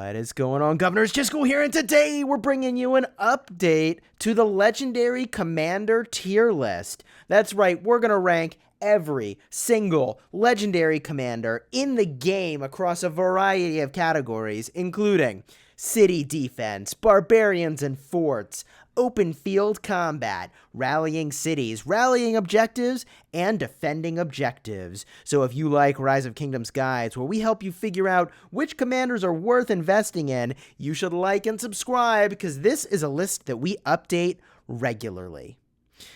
What is going on, Governors? Chisgule here, and today we're bringing you an update to the Legendary Commander tier list. That's right, we're going to rank every single Legendary Commander in the game across a variety of categories, including City Defense, Barbarians and Forts, Open Field Combat, Rallying Cities, Rallying Objectives, and Defending Objectives. So if you like Rise of Kingdoms guides, where we help you figure out which commanders are worth investing in, you should like and subscribe, because this is a list that we update regularly.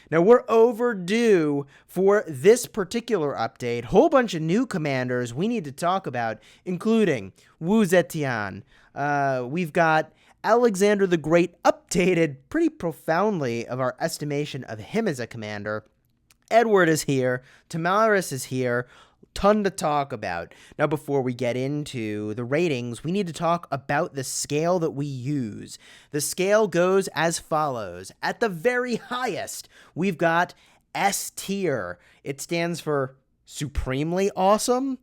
Now, we're overdue for this particular update. Whole bunch of new commanders we need to talk about, including Zetian. We've got Alexander the Great updated pretty profoundly of our estimation of him as a commander. Edward is here. Tamaris is here. Ton to talk about. Now, before we get into the ratings, we need to talk about the scale that we use. The scale goes as follows. At the very highest, we've got S tier. It stands for Supremely Awesome.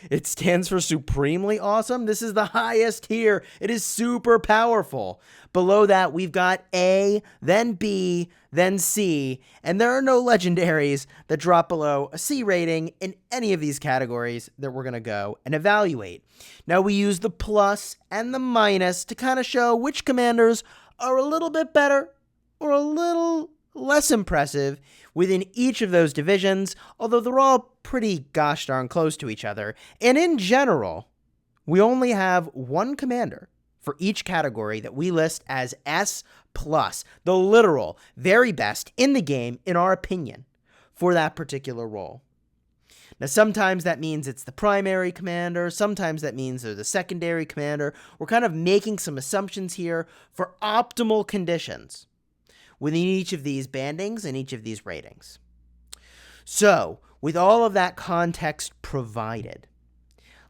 It stands for Supremely Awesome. This is the highest tier. It is super powerful. Below that, we've got A, then B, then C, and there are no legendaries that drop below a C rating in any of these categories that we're going to go and evaluate. Now, we use the plus and the minus to kind of show which commanders are a little bit better or a little less impressive within each of those divisions, although they're all pretty gosh darn close to each other. And in general, we only have one commander for each category that we list as S+, the literal very best in the game, in our opinion, for that particular role. Now, sometimes that means it's the primary commander. Sometimes that means they're the secondary commander. We're kind of making some assumptions here for optimal conditions within each of these bandings and each of these ratings. So, with all of that context provided,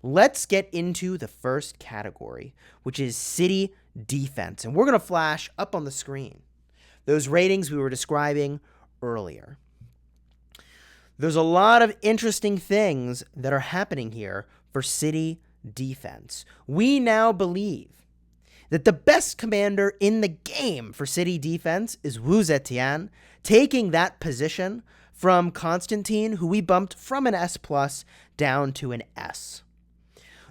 let's get into the first category, which is City Defense. And we're going to flash up on the screen those ratings we were describing earlier. There's a lot of interesting things that are happening here for City Defense. We now believe that the best commander in the game for City Defense is Zetian, taking that position from Constantine, who we bumped from an S+ down to an S.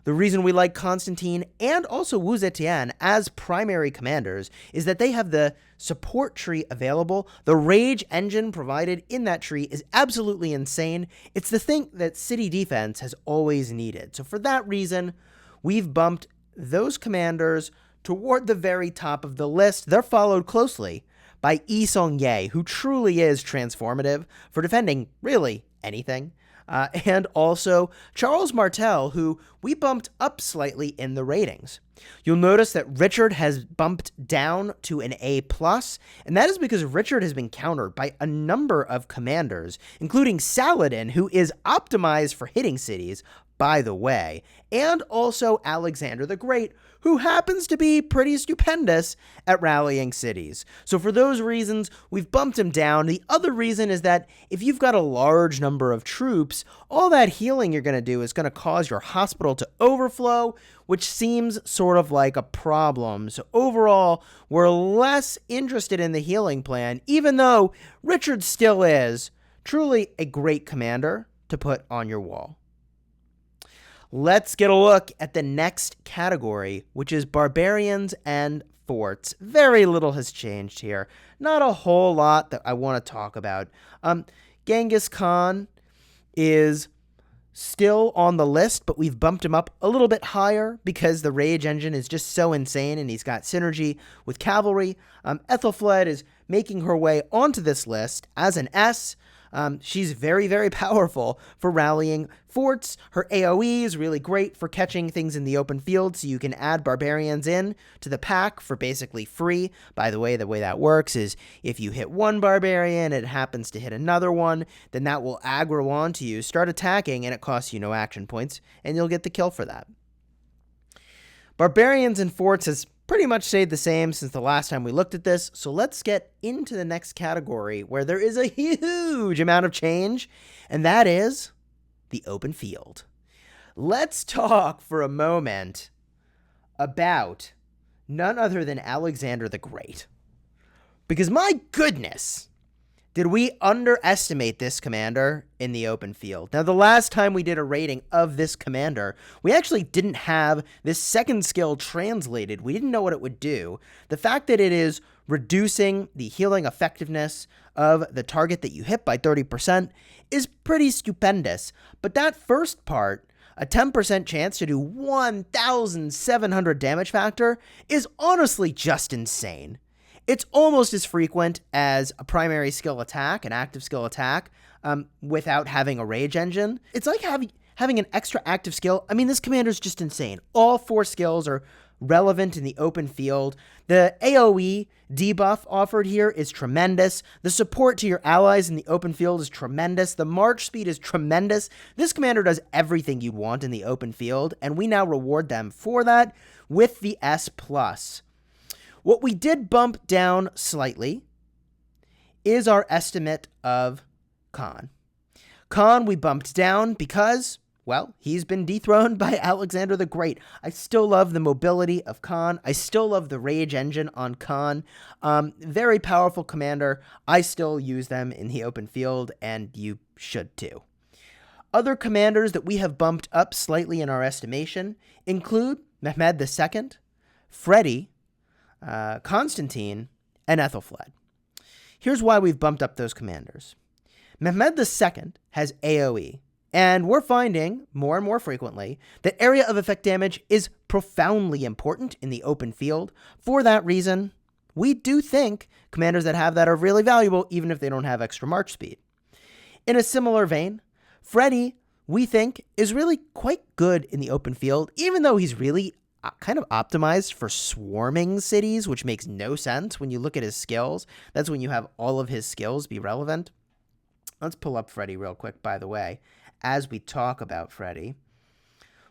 The reason we like Constantine and also Zetian as primary commanders is that they have the support tree available. The rage engine provided in that tree is absolutely insane. It's the thing that City Defense has always needed. So for that reason, we've bumped those commanders toward the very top of the list. They're followed closely by Yi Song-ye, who truly is transformative for defending really anything. And also Charles Martel, who we bumped up slightly in the ratings. You'll notice that Richard has bumped down to an A+, and that is because Richard has been countered by a number of commanders, including Saladin, who is optimized for hitting cities, by the way, and also Alexander the Great, who happens to be pretty stupendous at rallying cities. So for those reasons, we've bumped him down. The other reason is that if you've got a large number of troops, all that healing you're going to do is going to cause your hospital to overflow, which seems sort of like a problem. So overall, we're less interested in the healing plan, even though Richard still is truly a great commander to put on your wall. Let's get a look at the next category, which is Barbarians and Forts. Very little has changed here. Not a whole lot that I want to talk about. Genghis Khan is still on the list, but we've bumped him up a little bit higher because the rage engine is just so insane and he's got synergy with cavalry. Ethel Flood is making her way onto this list as an S. She's very, very powerful for rallying forts. Her AoE is really great for catching things in the open field, so you can add barbarians in to the pack for basically free. By the way that works is if you hit one barbarian, it happens to hit another one, then that will aggro onto you, start attacking, and it costs you no action points, and you'll get the kill for that. Barbarians and Forts has pretty much stayed the same since the last time we looked at this, so let's get into the next category where there is a huge amount of change, and that is the open field. Let's talk for a moment about none other than Alexander the Great. Because my goodness, did we underestimate this commander in the open field. Now, the last time we did a rating of this commander, we actually didn't have this second skill translated. We didn't know what it would do. The fact that it is reducing the healing effectiveness of the target that you hit by 30% is pretty stupendous. But that first part, a 10% chance to do 1,700 damage factor, is honestly just insane. It's almost as frequent as a primary skill attack, an active skill attack, without having a rage engine. It's like having an extra active skill. I mean, this commander is just insane. All 4 skills are relevant in the open field. The AoE debuff offered here is tremendous. The support to your allies in the open field is tremendous. The march speed is tremendous. This commander does everything you'd want in the open field, and we now reward them for that with the S+. What we did bump down slightly is our estimate of Khan. Khan we bumped down because, well, he's been dethroned by Alexander the Great. I still love the mobility of Khan. I still love the rage engine on Khan. Very powerful commander. I still use them in the open field, and you should too. Other commanders that we have bumped up slightly in our estimation include Mehmed II, Freddy, Constantine, and Ethel Flood. Here's why we've bumped up those commanders. Mehmed II has AoE, and we're finding more and more frequently that area of effect damage is profoundly important in the open field. For that reason, we do think commanders that have that are really valuable, even if they don't have extra march speed. In a similar vein, Freddy, we think, is really quite good in the open field, even though he's really kind of optimized for swarming cities, which makes no sense when you look at his skills. That's when you have all of his skills be relevant. Let's pull up Freddy real quick, by the way, as we talk about Freddy,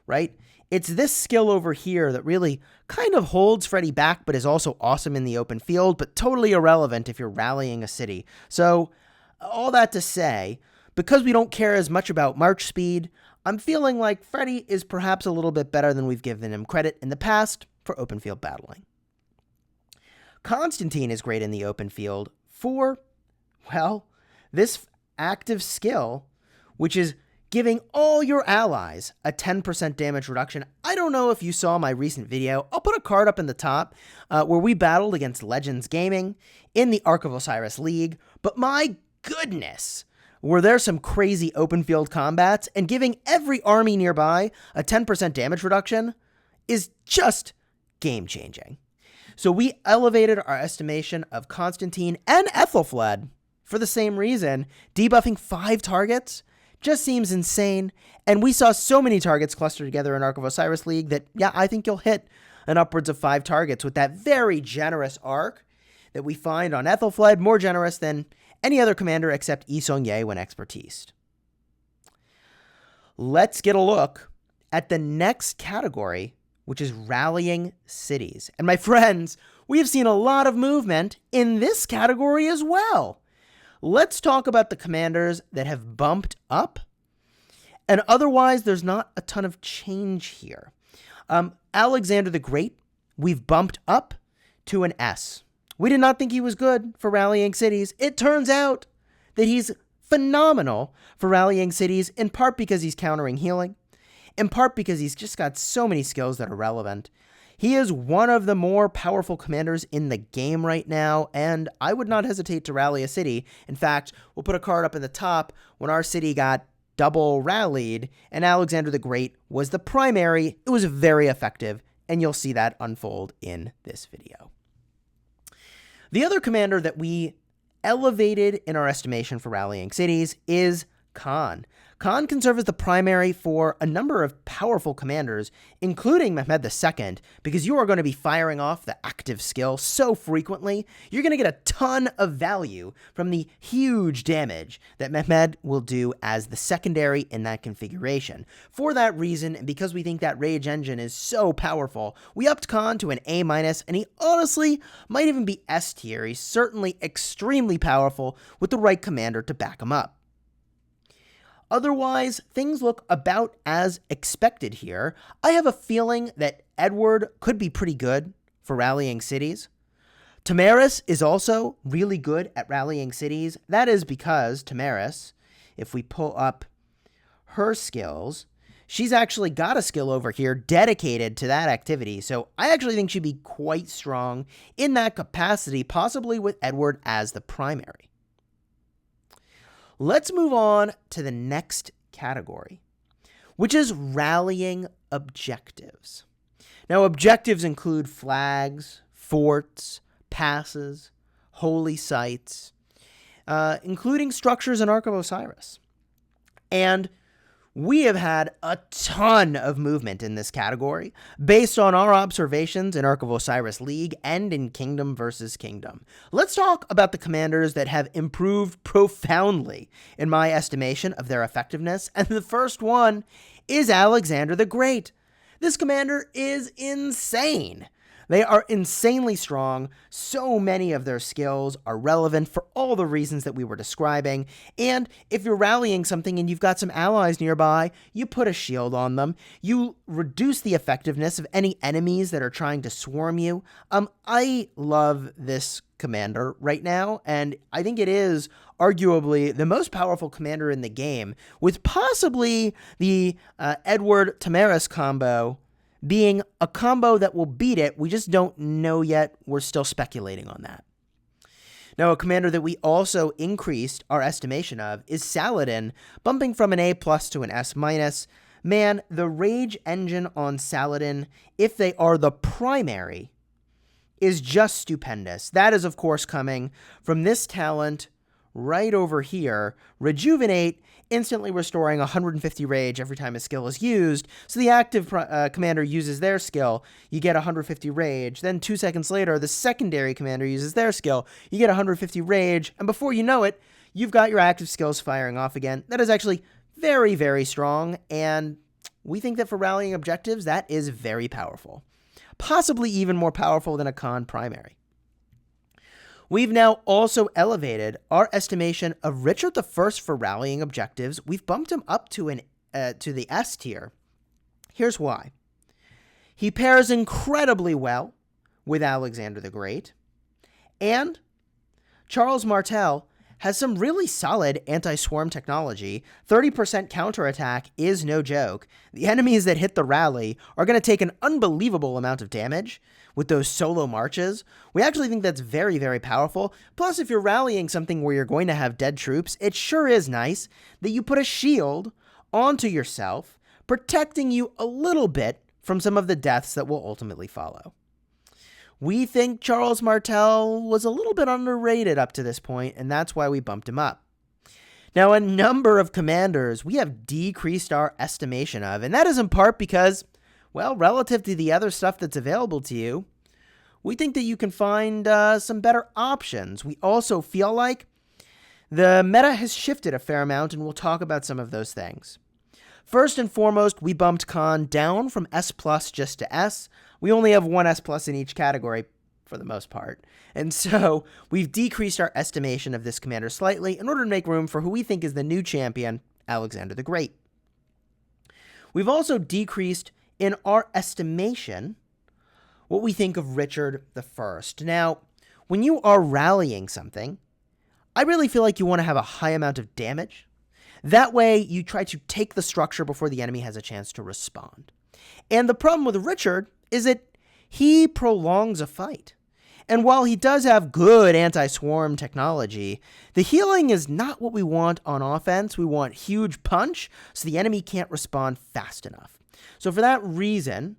right? It's this skill over here that really kind of holds Freddy back, but is also awesome in the open field, but totally irrelevant if you're rallying a city. So all that to say, because we don't care as much about march speed, I'm feeling like Freddy is perhaps a little bit better than we've given him credit in the past for open field battling. Constantine is great in the open field for, well, this active skill, which is giving all your allies a 10% damage reduction. I don't know if you saw my recent video. I'll put a card up in the top where we battled against Legends Gaming in the Ark of Osiris League, but my goodness, were there some crazy open field combats, and giving every army nearby a 10% damage reduction is just game-changing. So we elevated our estimation of Constantine and Ethel Flood for the same reason. Debuffing 5 targets just seems insane, and we saw so many targets clustered together in Ark of Osiris League that, yeah, I think you'll hit an upwards of 5 targets with that very generous arc that we find on Ethel Flood, more generous than any other commander except Yi Seong-Ye when expertised. Let's get a look at the next category, which is rallying cities. And my friends, we have seen a lot of movement in this category as well. Let's talk about the commanders that have bumped up. And otherwise, there's not a ton of change here. Alexander the Great, we've bumped up to an S. We did not think he was good for rallying cities. It turns out that he's phenomenal for rallying cities, in part because he's countering healing, in part because he's just got so many skills that are relevant. He is one of the more powerful commanders in the game right now, and I would not hesitate to rally a city. In fact, we'll put a card up in the top when our city got double rallied, and Alexander the Great was the primary. It was very effective, and you'll see that unfold in this video. The other commander that we elevated in our estimation for rallying cities is Khan. Khan can serve as the primary for a number of powerful commanders, including Mehmed II, because you are going to be firing off the active skill so frequently, you're going to get a ton of value from the huge damage that Mehmed will do as the secondary in that configuration. For that reason, and because we think that rage engine is so powerful, we upped Khan to an A-, and he honestly might even be S tier. He's certainly extremely powerful with the right commander to back him up. Otherwise, things look about as expected here. I have a feeling that Edward could be pretty good for rallying cities. Tamaris is also really good at rallying cities. That is because Tamaris, if we pull up her skills, she's actually got a skill over here dedicated to that activity. So I actually think she'd be quite strong in that capacity, possibly with Edward as the primary. Let's move on to the next category, which is rallying objectives. Now, objectives include flags, forts, passes, holy sites, including structures in Ark of Osiris. And we have had a ton of movement in this category based on our observations in Ark of Osiris League and in Kingdom versus Kingdom. Let's talk about the commanders that have improved profoundly in my estimation of their effectiveness. And the first one is Alexander the Great. This commander is insane. They are insanely strong. So many of their skills are relevant for all the reasons that we were describing. And if you're rallying something and you've got some allies nearby, you put a shield on them. You reduce the effectiveness of any enemies that are trying to swarm you. I love this commander right now, and I think it is arguably the most powerful commander in the game, with possibly the Edward Tamaris combo being a combo that will beat it. We just don't know yet. We're still speculating on that. Now, a commander that we also increased our estimation of is Saladin, bumping from an A+ to an S-. Man, the rage engine on Saladin, if they are the primary, is just stupendous. That is, of course, coming from this talent right over here, Rejuvenate, instantly restoring 150 rage every time a skill is used. So the active commander uses their skill, you get 150 rage. Then 2 seconds later, the secondary commander uses their skill, you get 150 rage. And before you know it, you've got your active skills firing off again. That is actually very, very strong. And we think that for rallying objectives, that is very powerful. Possibly even more powerful than a Khan primary. We've now also elevated our estimation of Richard I for rallying objectives. We've bumped him up to the S tier. Here's why. He pairs incredibly well with Alexander the Great, and Charles Martel has some really solid anti-swarm technology. 30% counterattack is no joke. The enemies that hit the rally are going to take an unbelievable amount of damage with those solo marches. We actually think that's very, very powerful. Plus, if you're rallying something where you're going to have dead troops, it sure is nice that you put a shield onto yourself, protecting you a little bit from some of the deaths that will ultimately follow. We think Charles Martel was a little bit underrated up to this point, and that's why we bumped him up. Now, a number of commanders we have decreased our estimation of, and that is in part because, well, relative to the other stuff that's available to you, we think that you can find some better options. We also feel like the meta has shifted a fair amount, and we'll talk about some of those things. First and foremost, we bumped Khan down from S+ just to S. We only have one S+ in each category for the most part. And so we've decreased our estimation of this commander slightly in order to make room for who we think is the new champion, Alexander the Great. We've also decreased in our estimation what we think of Richard I. Now, when you are rallying something, I really feel like you want to have a high amount of damage. That way, you try to take the structure before the enemy has a chance to respond. And the problem with Richard is that he prolongs a fight. And while he does have good anti-swarm technology, the healing is not what we want on offense. We want huge punch, so the enemy can't respond fast enough. So for that reason,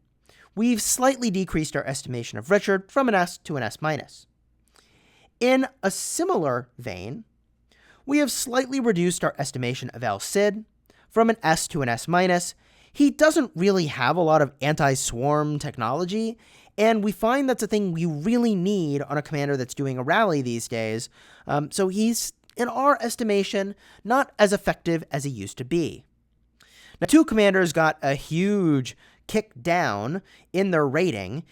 we've slightly decreased our estimation of Richard from an S to an S-. In a similar vein, we have slightly reduced our estimation of El Cid from an S to an S-. He doesn't really have a lot of anti-swarm technology, and we find that's a thing we really need on a commander that's doing a rally these days. So he's, in our estimation, not as effective as he used to be. Now, two commanders got a huge kick down in their rating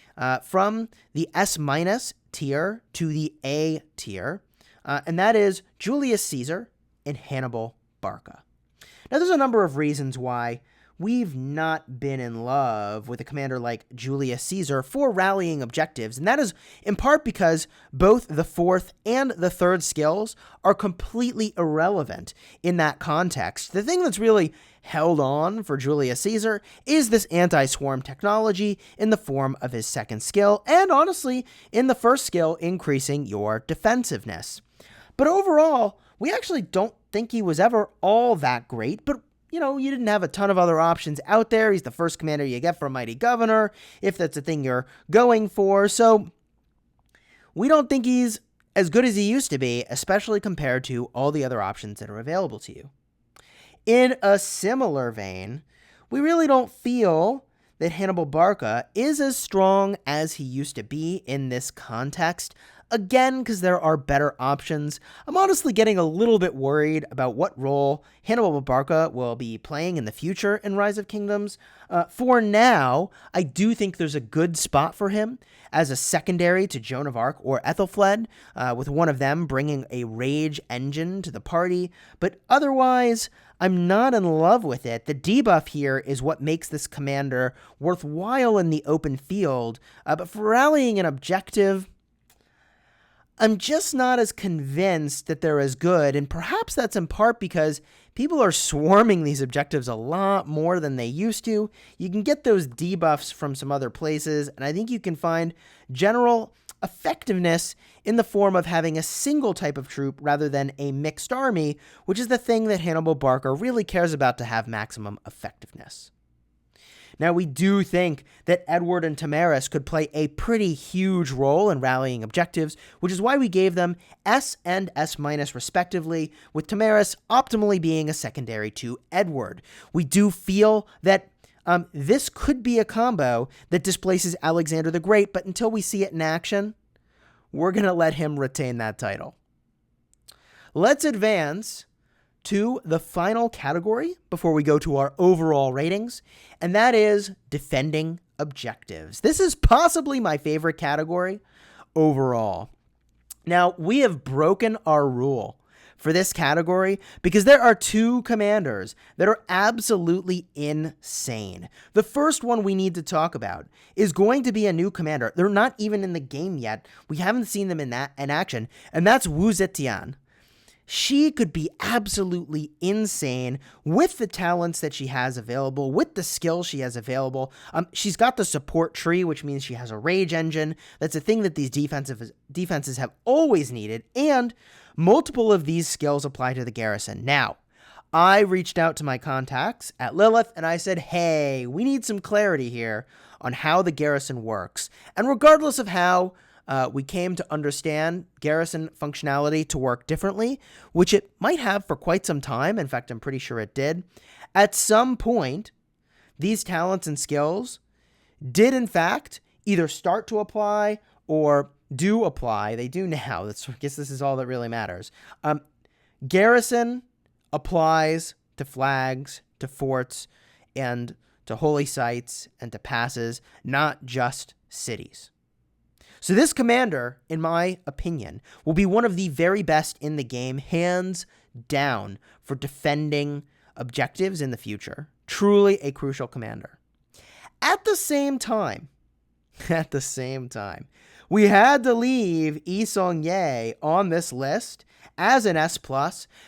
from the S- tier to the A tier. And that is Julius Caesar and Hannibal Barca. Now, there's a number of reasons why we've not been in love with a commander like Julius Caesar for rallying objectives, and that is in part because both the fourth and the third skills are completely irrelevant in that context. The thing that's really held on for Julius Caesar is this anti-swarm technology in the form of his second skill, and honestly, in the first skill, increasing your defensiveness. But overall, we actually don't think he was ever all that great, but you didn't have a ton of other options out there. He's the first commander you get from Mighty Governor, if that's a thing you're going for. So we don't think he's as good as he used to be, especially compared to all the other options that are available to you. In a similar vein, we really don't feel that Hannibal Barca is as strong as he used to be in this context. Again, because there are better options. I'm honestly getting a little bit worried about what role Hannibal Barca will be playing in the future in Rise of Kingdoms. For now, I do think there's a good spot for him as a secondary to Joan of Arc or Ethel Flood, with one of them bringing a rage engine to the party. But otherwise, I'm not in love with it. The debuff here is what makes this commander worthwhile in the open field. But for rallying an objective, I'm just not as convinced that they're as good, and perhaps that's in part because people are swarming these objectives a lot more than they used to. You can get those debuffs from some other places, and I think you can find general effectiveness in the form of having a single type of troop rather than a mixed army, which is the thing that Hannibal Barca really cares about to have maximum effectiveness. Now, we do think that Edward and Tamaris could play a pretty huge role in rallying objectives, which is why we gave them S and S- respectively, with Tamaris optimally being a secondary to Edward. We do feel that this could be a combo that displaces Alexander the Great, but until we see it in action, we're going to let him retain that title. Let's advance to the final category before we go to our overall ratings, and that is defending objectives. This is possibly my favorite category overall. Now, we have broken our rule for this category because there are two commanders that are absolutely insane. The first one we need to talk about is going to be a new commander. They're not even in the game yet. We haven't seen them in action, and that's Zetian. She could be absolutely insane with the talents that she has available, with the skills she has available. She's got the support tree, which means she has a rage engine. That's a thing that these defenses have always needed, and multiple of these skills apply to the garrison. Now, I reached out to my contacts at Lilith, and I said, hey, we need some clarity here on how the garrison works. And regardless of how we came to understand garrison functionality to work differently, which it might have for quite some time. In fact, I'm pretty sure it did. At some point, these talents and skills did, in fact, either start to apply or do apply. They do now. I guess this is all that really matters. Garrison applies to flags, to forts, and to holy sites, and to passes, not just cities. So this commander, in my opinion, will be one of the very best in the game, hands down, for defending objectives in the future. Truly a crucial commander. At the same time, we had to leave Yi Song-ye on this list as an S+,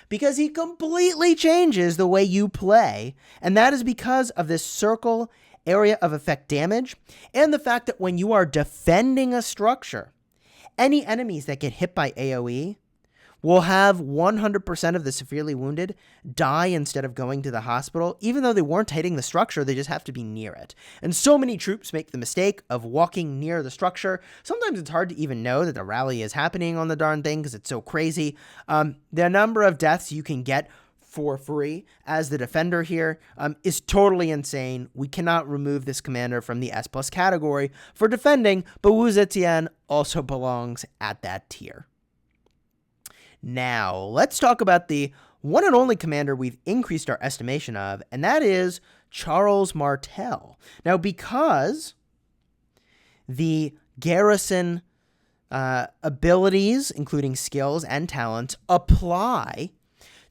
because he completely changes the way you play, and that is because of this circle area of effect damage, and the fact that when you are defending a structure, any enemies that get hit by AoE will have 100% of the severely wounded die instead of going to the hospital. Even though they weren't hitting the structure, they just have to be near it. And so many troops make the mistake of walking near the structure. Sometimes it's hard to even know that the rally is happening on the darn thing because it's so crazy. The number of deaths you can get for free as the defender here is totally insane. We cannot remove this commander from the S+ category for defending, but Wu Zetian also belongs at that tier. Now, let's talk about the one and only commander we've increased our estimation of, and that is Charles Martel. Now, because the garrison abilities, including skills and talents, apply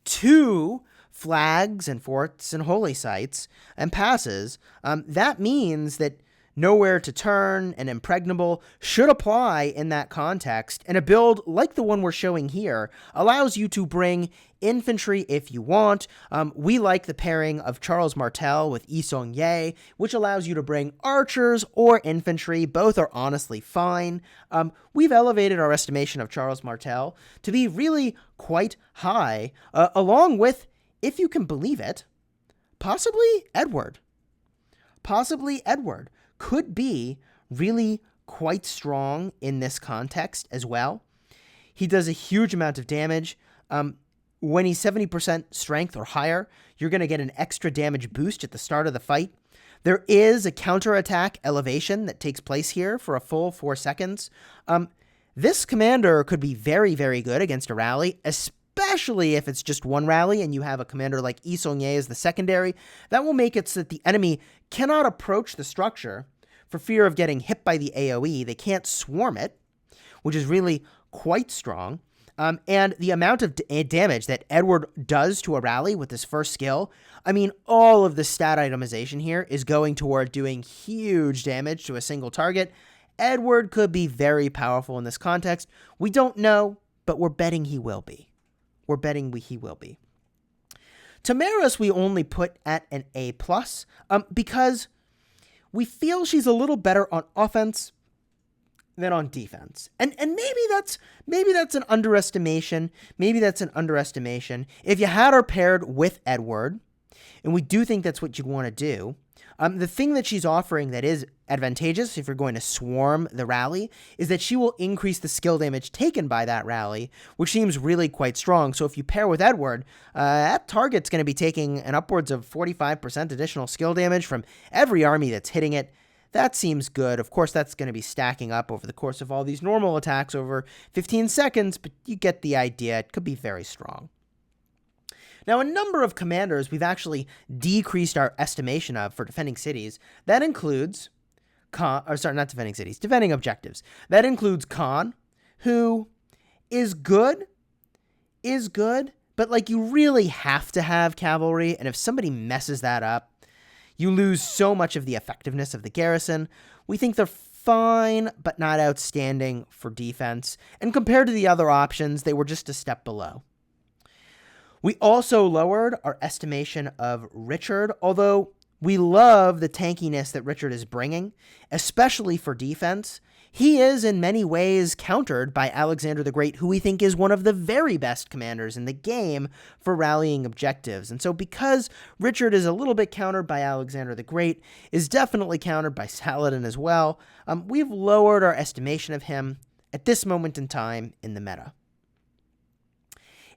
to flags and forts and holy sites and passes, that means that nowhere to turn and impregnable should apply in that context, and a build like the one we're showing here allows you to bring infantry if you want. We like the pairing of Charles Martel with Yi Song-ye, which allows you to bring archers or infantry. Both are honestly fine. We've elevated our estimation of Charles Martel to be really quite high, along with, if you can believe it, possibly Edward. Possibly Edward could be really quite strong in this context as well. He does a huge amount of damage. When he's 70% strength or higher, you're going to get an extra damage boost at the start of the fight. There is a counterattack elevation that takes place here for a full 4 seconds. This commander could be very, very good against a rally, especially if it's just one rally and you have a commander like Yi Song-ye as the secondary. That will make it so that the enemy cannot approach the structure for fear of getting hit by the AoE. They can't swarm it, which is really quite strong. And the amount of damage that Edward does to a rally with his first skill, I mean, all of the stat itemization here is going toward doing huge damage to a single target. Edward could be very powerful in this context. We don't know, but we're betting he will be. We're betting he will be. Tamaris we only put at an A+, because we feel she's a little better on offense than on defense. And maybe that's an underestimation. Maybe that's an underestimation. If you had her paired with Edward, and we do think that's what you'd want to do, the thing that she's offering that is advantageous if you're going to swarm the rally is that she will increase the skill damage taken by that rally, which seems really quite strong. So if you pair with Edward, that target's going to be taking an upwards of 45% additional skill damage from every army that's hitting it. That seems good. Of course, that's going to be stacking up over the course of all these normal attacks over 15 seconds, but you get the idea. It could be very strong. Now, a number of commanders we've actually decreased our estimation of for defending cities. That includes defending objectives. That includes Khan, who is good, but like you really have to have cavalry, and if somebody messes that up, you lose so much of the effectiveness of the garrison. We think they're fine, but not outstanding for defense, and compared to the other options, they were just a step below. We also lowered our estimation of Richard, although we love the tankiness that Richard is bringing, especially for defense. He is in many ways countered by Alexander the Great, who we think is one of the very best commanders in the game for rallying objectives. And so because Richard is a little bit countered by Alexander the Great, is definitely countered by Saladin as well, we've lowered our estimation of him at this moment in time in the meta.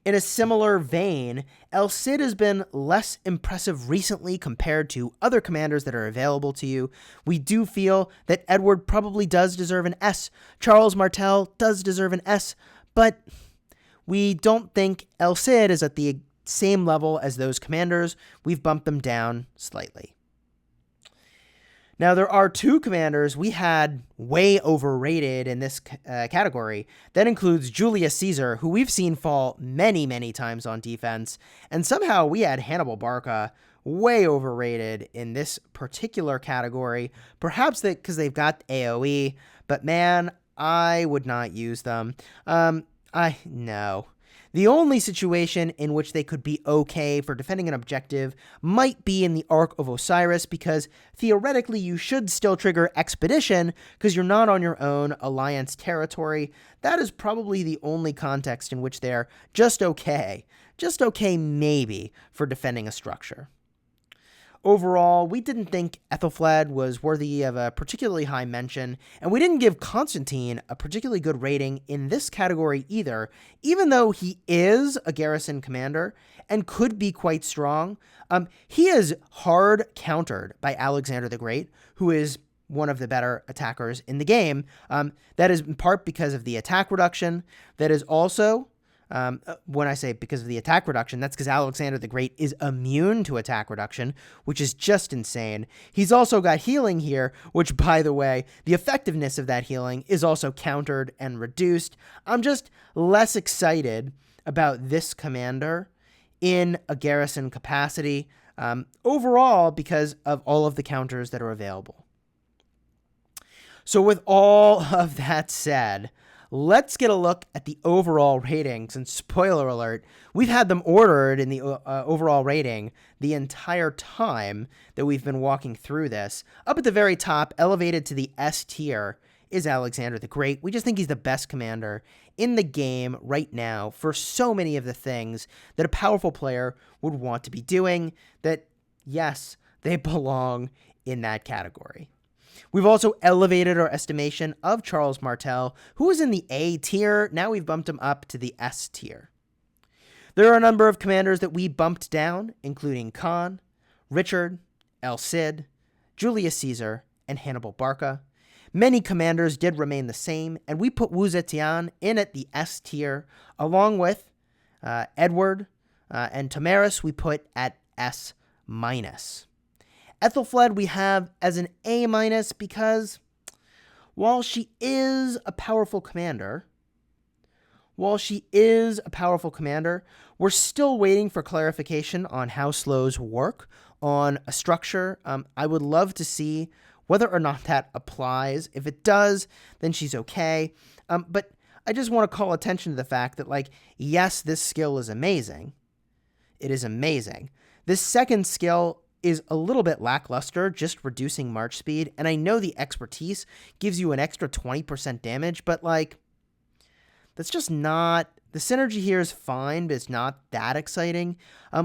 In a similar vein, El Cid has been less impressive recently compared to other commanders that are available to you. We do feel that Edward probably does deserve an S. Charles Martel does deserve an S, but we don't think El Cid is at the same level as those commanders. We've bumped them down slightly. Now, there are two commanders we had way overrated in this category. That includes Julius Caesar, who we've seen fall many, many times on defense. And somehow we had Hannibal Barca way overrated in this particular category. Perhaps because they've got AoE, but man, I would not use them. No. The only situation in which they could be okay for defending an objective might be in the Ark of Osiris, because theoretically you should still trigger Expedition because you're not on your own alliance territory. That is probably the only context in which they're just okay maybe for defending a structure. Overall, we didn't think Ethel Flood was worthy of a particularly high mention, and we didn't give Constantine a particularly good rating in this category either, even though he is a garrison commander and could be quite strong. He is hard countered by Alexander the Great, who is one of the better attackers in the game. That is in part because of the attack reduction. That is also... when I say because of the attack reduction, that's because Alexander the Great is immune to attack reduction, which is just insane. He's also got healing here, which, by the way, the effectiveness of that healing is also countered and reduced. I'm just less excited about this commander in a garrison capacity, overall because of all of the counters that are available. So with all of that said, let's get a look at the overall ratings. And spoiler alert, we've had them ordered in the overall rating the entire time that we've been walking through this. Up at the very top, elevated to the S tier, is Alexander the Great. We just think he's the best commander in the game right now for so many of the things that a powerful player would want to be doing, that, yes, they belong in that category. We've also elevated our estimation of Charles Martel, who was in the A tier. Now we've bumped him up to the S tier. There are a number of commanders that we bumped down, including Khan, Richard, El Cid, Julius Caesar, and Hannibal Barca. Many commanders did remain the same, and we put Zetian in at the S tier, along with Edward and Tamaris we put at S-. Ethel Flood we have as an A- because while she is a powerful commander, we're still waiting for clarification on how slows work on a structure. I would love to see whether or not that applies. If it does, then she's okay. But I just want to call attention to the fact that, like, yes, this skill is amazing. It is amazing. This second skill is a little bit lackluster, just reducing march speed. And I know the expertise gives you an extra 20% damage, but, like, that's just not... The synergy here is fine, but it's not that exciting.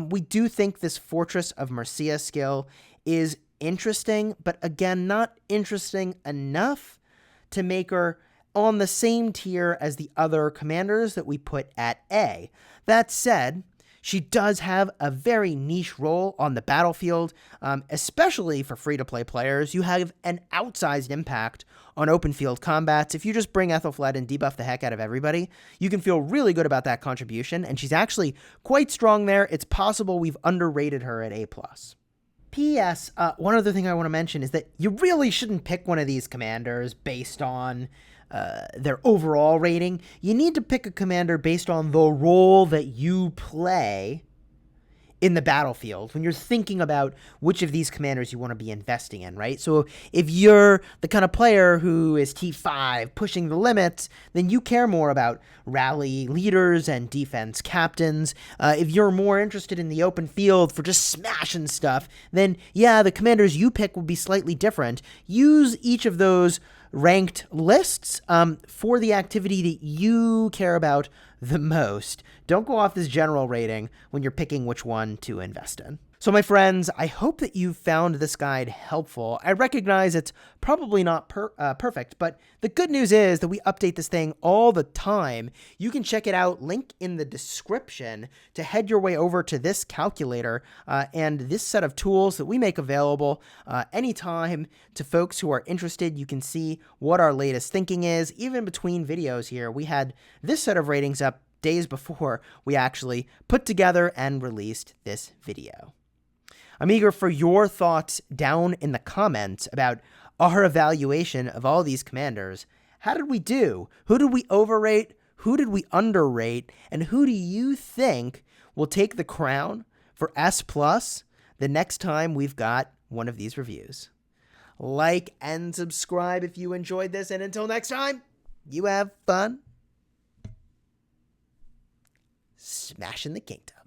We do think this Fortress of Mercia skill is interesting, but again, not interesting enough to make her on the same tier as the other commanders that we put at A. That said, she does have a very niche role on the battlefield, especially for free-to-play players. You have an outsized impact on open field combats. If you just bring Ethel Flood and debuff the heck out of everybody, you can feel really good about that contribution, and she's actually quite strong there. It's possible we've underrated her at A+. P.S. One other thing I want to mention is that you really shouldn't pick one of these commanders based on their overall rating. You need to pick a commander based on the role that you play in the battlefield when you're thinking about which of these commanders you want to be investing in, right? So if you're the kind of player who is T5 pushing the limits, then you care more about rally leaders and defense captains. If you're more interested in the open field for just smashing stuff, then yeah, the commanders you pick will be slightly different. Use each of those ranked lists for the activity that you care about the most. Don't go off this general rating when you're picking which one to invest in. So my friends, I hope that you found this guide helpful. I recognize it's probably not perfect, but the good news is that we update this thing all the time. You can check it out, link in the description, to head your way over to this calculator and this set of tools that we make available anytime to folks who are interested. You can see what our latest thinking is. Even between videos here, we had this set of ratings up days before we actually put together and released this video. I'm eager for your thoughts down in the comments about our evaluation of all these commanders. How did we do? Who did we overrate? Who did we underrate? And who do you think will take the crown for S+ the next time we've got one of these reviews? Like and subscribe if you enjoyed this. And until next time, you have fun smashing the kingdom.